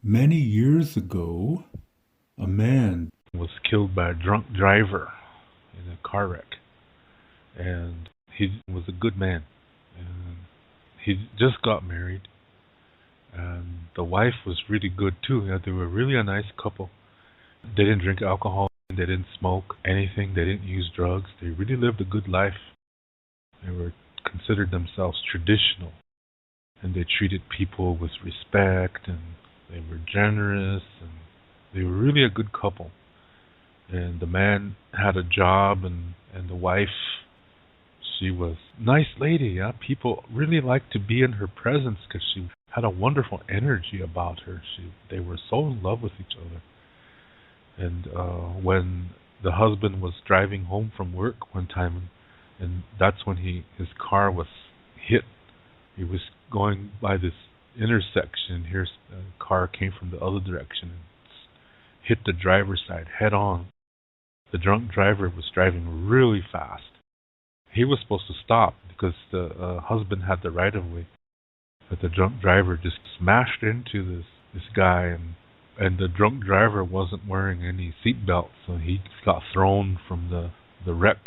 Many years ago, a man was killed by a drunk driver in a car wreck. And he was a good man. And he just got married. And the wife was really good too. Yeah, they were really a nice couple. They didn't drink alcohol. They didn't smoke anything. They didn't use drugs. They really lived a good life. They were considered themselves traditional. And they treated people with respect. And they were generous. And they were really a good couple. And the man had a job, and the wife, she was a nice lady. Yeah, people really liked to be in her presence because she had a wonderful energy about her. They were so in love with each other. And when the husband was driving home from work one time, and that's when his car was hit. He was going by this intersection. Here's a car came from the other direction and hit the driver's side head on. The drunk driver was driving really fast. He was supposed to stop because the husband had the right of way, but the drunk driver just smashed into this guy, and the drunk driver wasn't wearing any seatbelt, so he got thrown from the wreck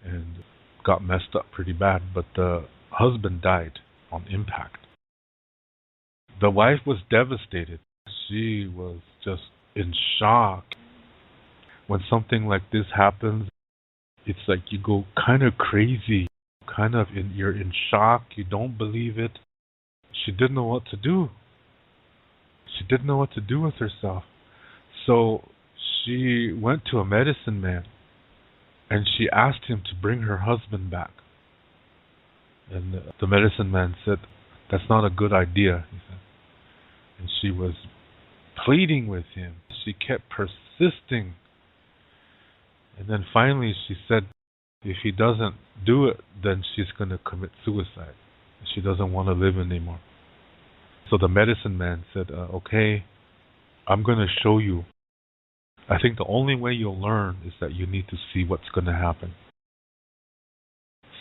and got messed up pretty bad. But the husband died on impact. The wife was devastated. She was just in shock. When something like this happens, it's like you go kind of crazy, you're in shock, you don't believe it. She didn't know what to do. She didn't know what to do with herself. So she went to a medicine man and she asked him to bring her husband back. And the medicine man said, "That's not a good idea," he said. And she was pleading with him. She kept persisting. And then finally she said if he doesn't do it, then she's going to commit suicide. She doesn't want to live anymore. So the medicine man said, okay, I'm going to show you. I think the only way you'll learn is that you need to see what's going to happen.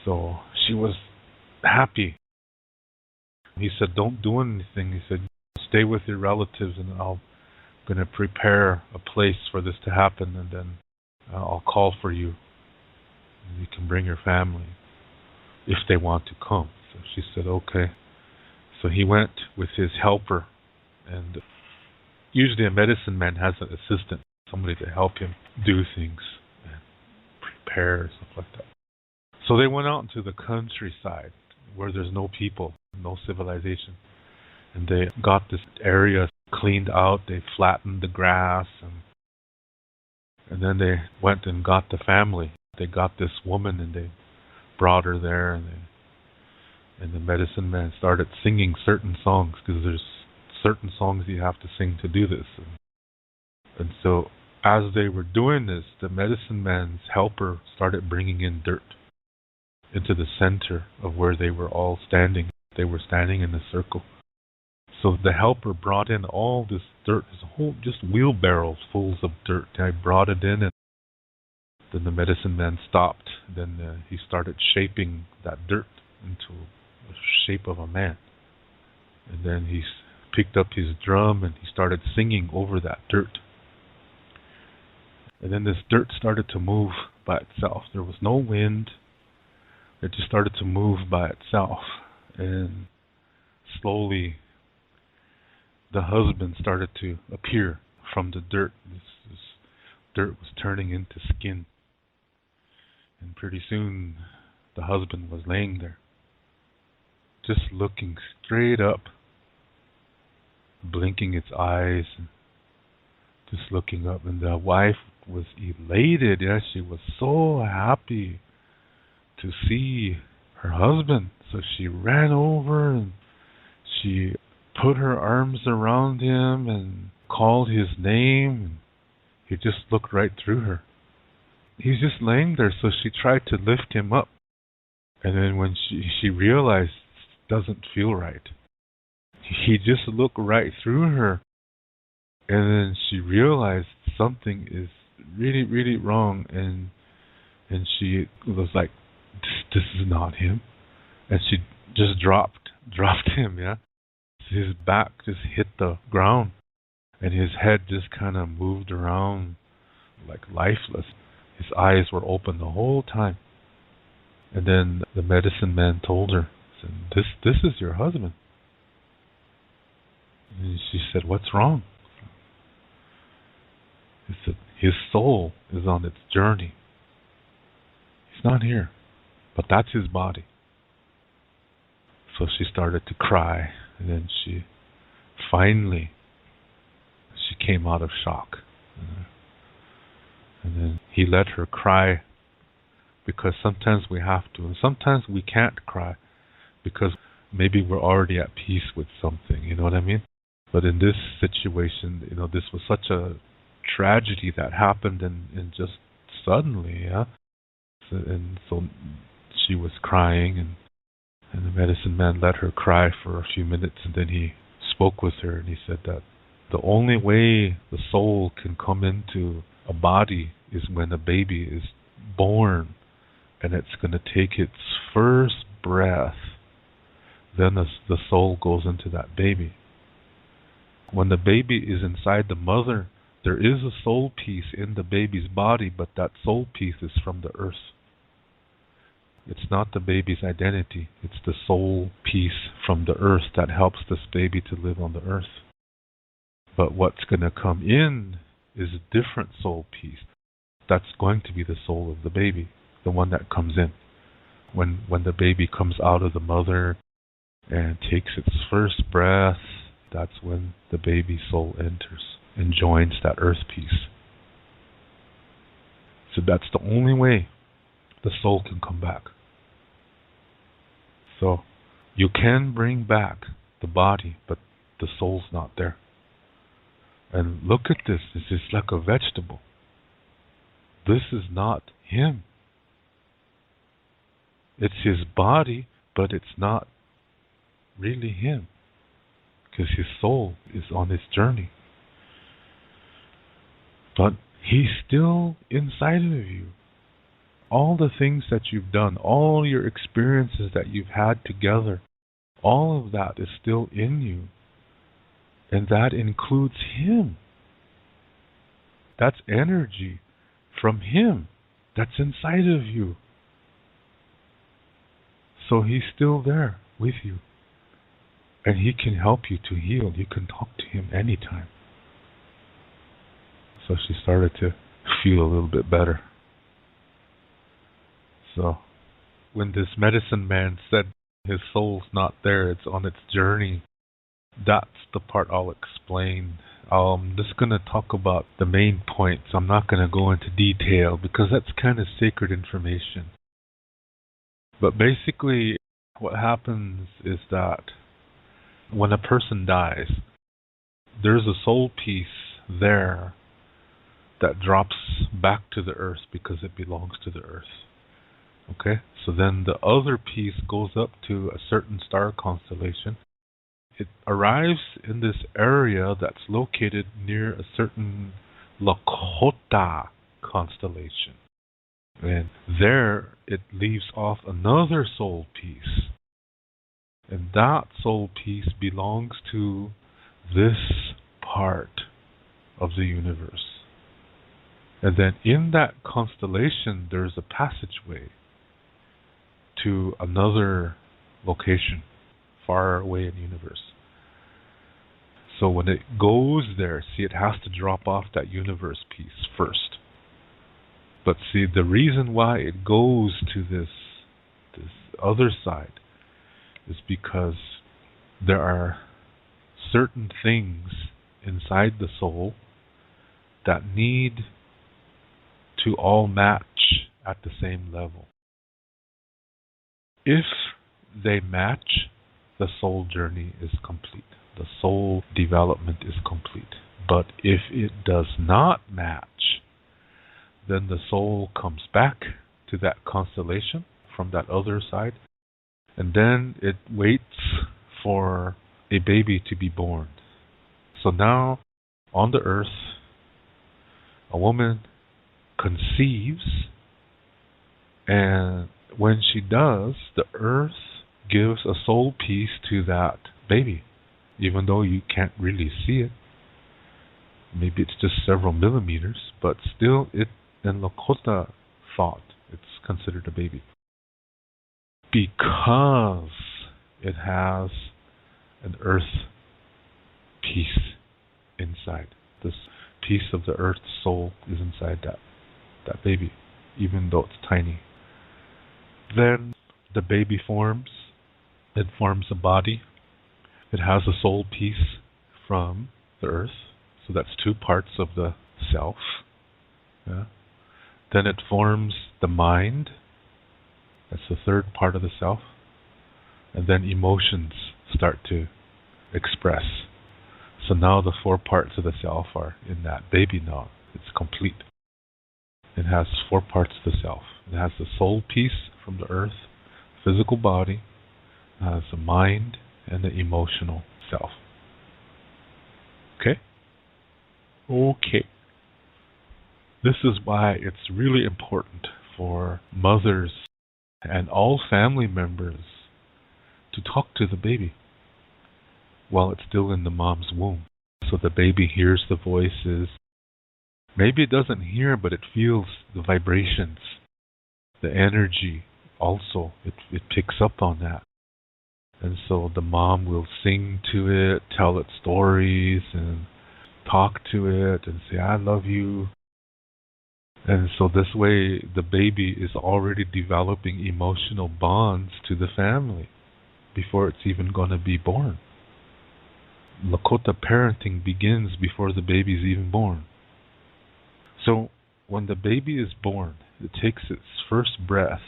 So she was happy. He said, don't do anything. He said, stay with your relatives and I'm going to prepare a place for this to happen, and then I'll call for you. You can bring your family if they want to come. So she said, okay. So he went with his helper, and usually a medicine man has an assistant, somebody to help him do things and prepare, stuff like that. So they went out into the countryside where there's no people, no civilization. And they got this area cleaned out, they flattened the grass, and then they went and got the family. They got this woman and they brought her there, and the medicine man started singing certain songs, because there's certain songs you have to sing to do this. And so as they were doing this, the medicine man's helper started bringing in dirt into the center of where they were all standing. They were standing in a circle. So the helper brought in all this dirt, this whole, just wheelbarrows full of dirt. I brought it in, and then the medicine man stopped. Then he started shaping that dirt into the shape of a man. And then he picked up his drum and he started singing over that dirt. And then this dirt started to move by itself. There was no wind. It just started to move by itself. And slowly the husband started to appear from the dirt. This dirt was turning into skin. And pretty soon the husband was laying there, just looking straight up, blinking its eyes, and just looking up. And the wife was elated. Yeah, she was so happy to see her husband. So she ran over and she put her arms around him and called his name. And he just looked right through her. He's just laying there, so she tried to lift him up. And then when she realized it doesn't feel right, he just looked right through her. And then she realized something is really, really wrong. And she was like, this is not him. And she just dropped him, yeah. His back just hit the ground. and his head just kind of moved around like lifeless. His eyes were open the whole time. And then the medicine man told her, said, this is your husband. And she said, what's wrong? He said, his soul is on its journey. He's not here, but that's his body. So she started to cry, and then she came out of shock. And then he let her cry, because sometimes we have to, and sometimes we can't cry because maybe we're already at peace with something, you know what I mean? But in this situation, this was such a tragedy that happened and just suddenly, yeah. And so she was crying, and the medicine man let her cry for a few minutes, and then he spoke with her, and he said that the only way the soul can come into a body is when a baby is born, and it's going to take its first breath. Then the soul goes into that baby. When the baby is inside the mother, there is a soul piece in the baby's body, but that soul piece is from the earth. It's not the baby's identity. It's the soul piece from the earth that helps this baby to live on the earth. But what's going to come in is a different soul piece. That's going to be the soul of the baby, the one that comes in. When the baby comes out of the mother and takes its first breath, that's when the baby soul enters and joins that earth piece. So that's the only way the soul can come back. So you can bring back the body, but the soul's not there. And look at this. This is like a vegetable. This is not him. It's his body, but it's not really him, because his soul is on its journey. But he's still inside of you. All the things that you've done, all your experiences that you've had together, all of that is still in you. And that includes him. That's energy from him that's inside of you. So he's still there with you. And he can help you to heal. You can talk to him anytime. So she started to feel a little bit better. So when this medicine man said his soul's not there, it's on its journey, that's the part I'll explain. I'm just going to talk about the main points. I'm not going to go into detail because that's kind of sacred information. But basically what happens is that when a person dies, there's a soul piece there that drops back to the earth because it belongs to the earth. Okay? So then the other piece goes up to a certain star constellation. It arrives in this area that's located near a certain Lakota constellation. And there it leaves off another soul piece. And that soul piece belongs to this part of the universe. And then in that constellation, there's a passageway to another location far away in the universe. So when it goes there, see, it has to drop off that universe piece first. But see, the reason why it goes to this other side is because there are certain things inside the soul that need to all match at the same level. If they match, the soul journey is complete. The soul development is complete. But if it does not match, then the soul comes back to that constellation from that other side, and then it waits for a baby to be born. So now, on the earth, a woman conceives, and when she does, the earth gives a soul piece to that baby, even though you can't really see it. Maybe it's just several millimeters, but still, it in Lakota thought it's considered a baby because it has an earth piece inside. This piece of the earth soul is inside that baby, even though it's tiny. Then the baby forms. It forms a body. It has a soul piece from the earth. So that's two parts of the self. Yeah. Then it forms the mind. That's the third part of the self. And then emotions start to express. So now the four parts of the self are in that baby now. It's complete. It has four parts of the self. It has the soul piece from the earth, physical body, it has the mind, and the emotional self. Okay? Okay. This is why it's really important for mothers and all family members to talk to the baby while it's still in the mom's womb. So the baby hears the voices. Maybe it doesn't hear, but it feels the vibrations, the energy also. It picks up on that. And so the mom will sing to it, tell it stories, and talk to it, and say, I love you. And so this way, the baby is already developing emotional bonds to the family before it's even going to be born. Lakota parenting begins before the baby is even born. So when the baby is born, it takes its first breath.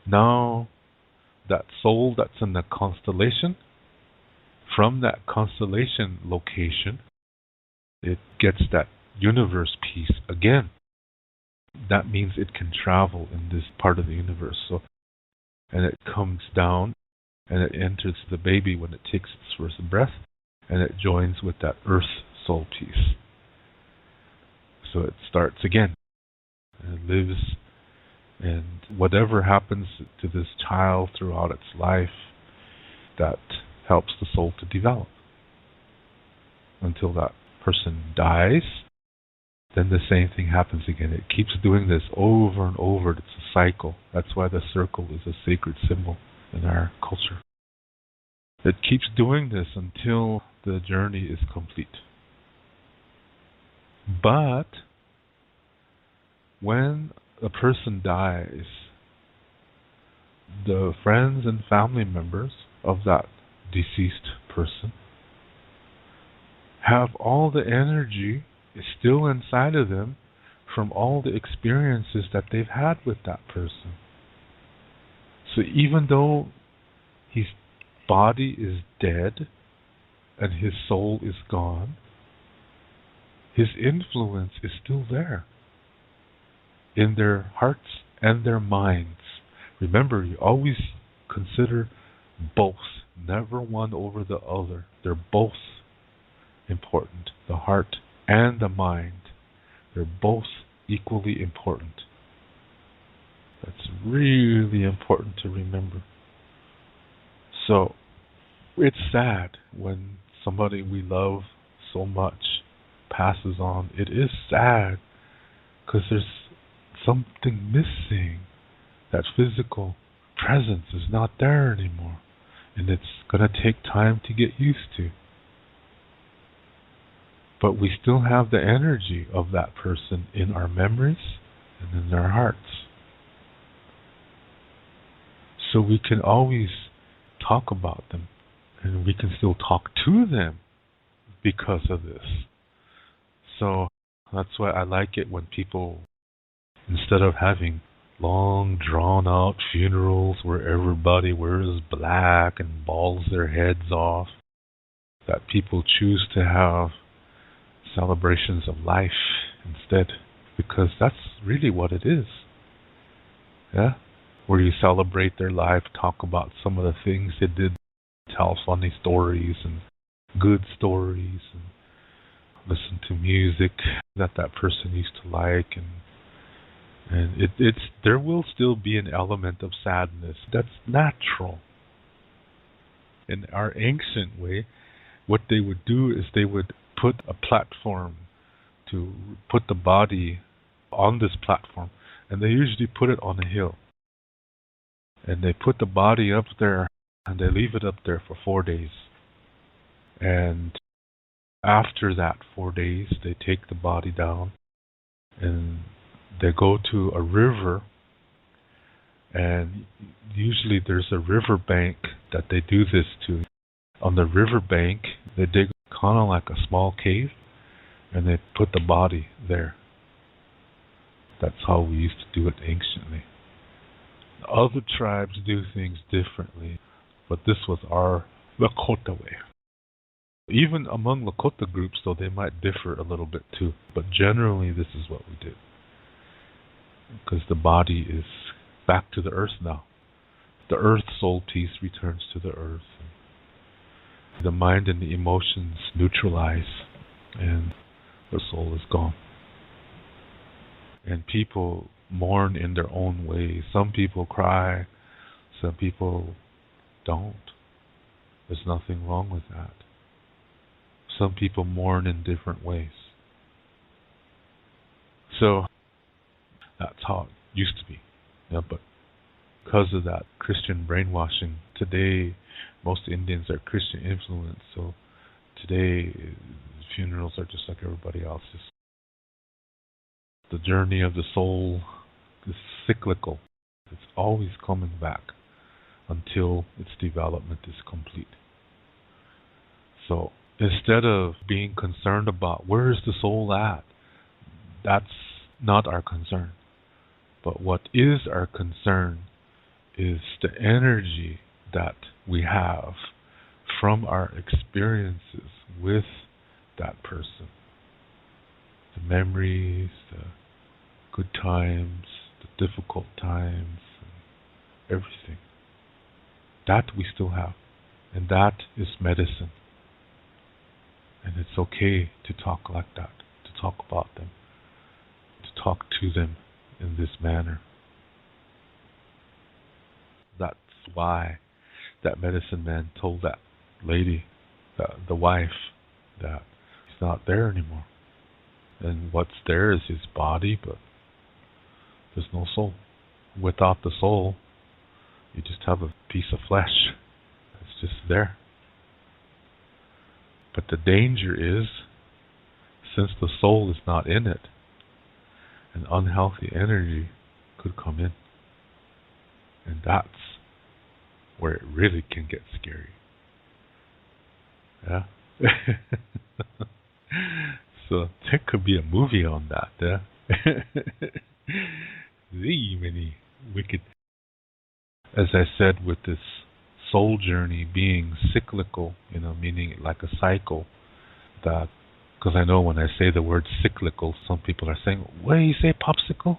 Now that soul that's in the constellation, from that constellation location, it gets that universe piece again. That means it can travel in this part of the universe. So, and it comes down and it enters the baby when it takes its first breath, and it joins with that earth soul piece. So it starts again. And it lives, and whatever happens to this child throughout its life, that helps the soul to develop until that person dies. Then the same thing happens again. It keeps doing this over and over. It's a cycle. That's why the circle is a sacred symbol in our culture. It keeps doing this until the journey is complete. But when a person dies, the friends and family members of that deceased person have all the energy is still inside of them from all the experiences that they've had with that person. So even though his body is dead and his soul is gone, his influence is still there in their hearts and their minds. Remember, you always consider both, never one over the other. They're both important, the heart and the mind. They're both equally important. That's really important to remember. So, it's sad when somebody we love so much passes on. It is sad because there's something missing. That physical presence is not there anymore, and it's going to take time to get used to. But we still have the energy of that person in our memories and in our hearts. So we can always talk about them, and we can still talk to them because of this. So that's why I like it when people, instead of having long, drawn-out funerals where everybody wears black and balls their heads off, that people choose to have celebrations of life instead, because that's really what it is. Yeah? Where you celebrate their life, talk about some of the things they did, tell funny stories and good stories, and listen to music that person used to like, and it's there will still be an element of sadness. That's natural. In our ancient way, what they would do is they would put a platform to put the body on this platform, and they usually put it on a hill. And they put the body up there, and they leave it up there for 4 days. And after that 4 days, they take the body down, and they go to a river, and usually there's a river bank that they do this to. On the river bank, they dig kind of like a small cave, and they put the body there. That's how we used to do it anciently. Other tribes do things differently, but this was our Lakota way. Even among Lakota groups, though, they might differ a little bit too, but generally this is what we did. Because the body is back to the earth now. The earth soul piece returns to the earth. The mind and the emotions neutralize, and the soul is gone. And people mourn in their own way. Some people cry, some people don't. There's nothing wrong with that. Some people mourn in different ways. So that's how it used to be. Yeah, but because of that Christian brainwashing, today most Indians are Christian influenced, so today funerals are just like everybody else's. The journey of the soul is cyclical. It's always coming back until its development is complete. So instead of being concerned about where is the soul at, that's not our concern. But what is our concern is the energy that we have from our experiences with that person. The memories, the good times, the difficult times, everything. That we still have. And that is medicine. And it's okay to talk like that, to talk about them, to talk to them in this manner. That's why that medicine man told that lady, the wife, that he's not there anymore. And what's there is his body, but there's no soul. Without the soul, you just have a piece of flesh. It's just there. But the danger is, since the soul is not in it, an unhealthy energy could come in. And that's where it really can get scary. Yeah? So there could be a movie on that, yeah? Many wicked. As I said, with this soul journey being cyclical, meaning like a cycle, that, because I know when I say the word cyclical, some people are saying, what do you say, popsicle?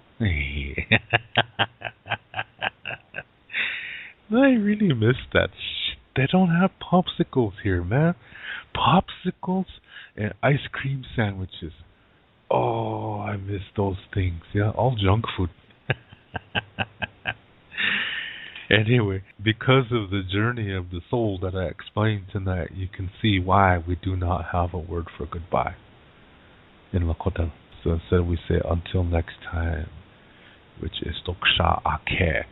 I really miss that shit. They don't have popsicles here, man. Popsicles and ice cream sandwiches. Oh, I miss those things. Yeah, all junk food. Anyway, because of the journey of the soul that I explained tonight, you can see why we do not have a word for goodbye in Lakota. So instead we say until next time, which is Toksha Ake.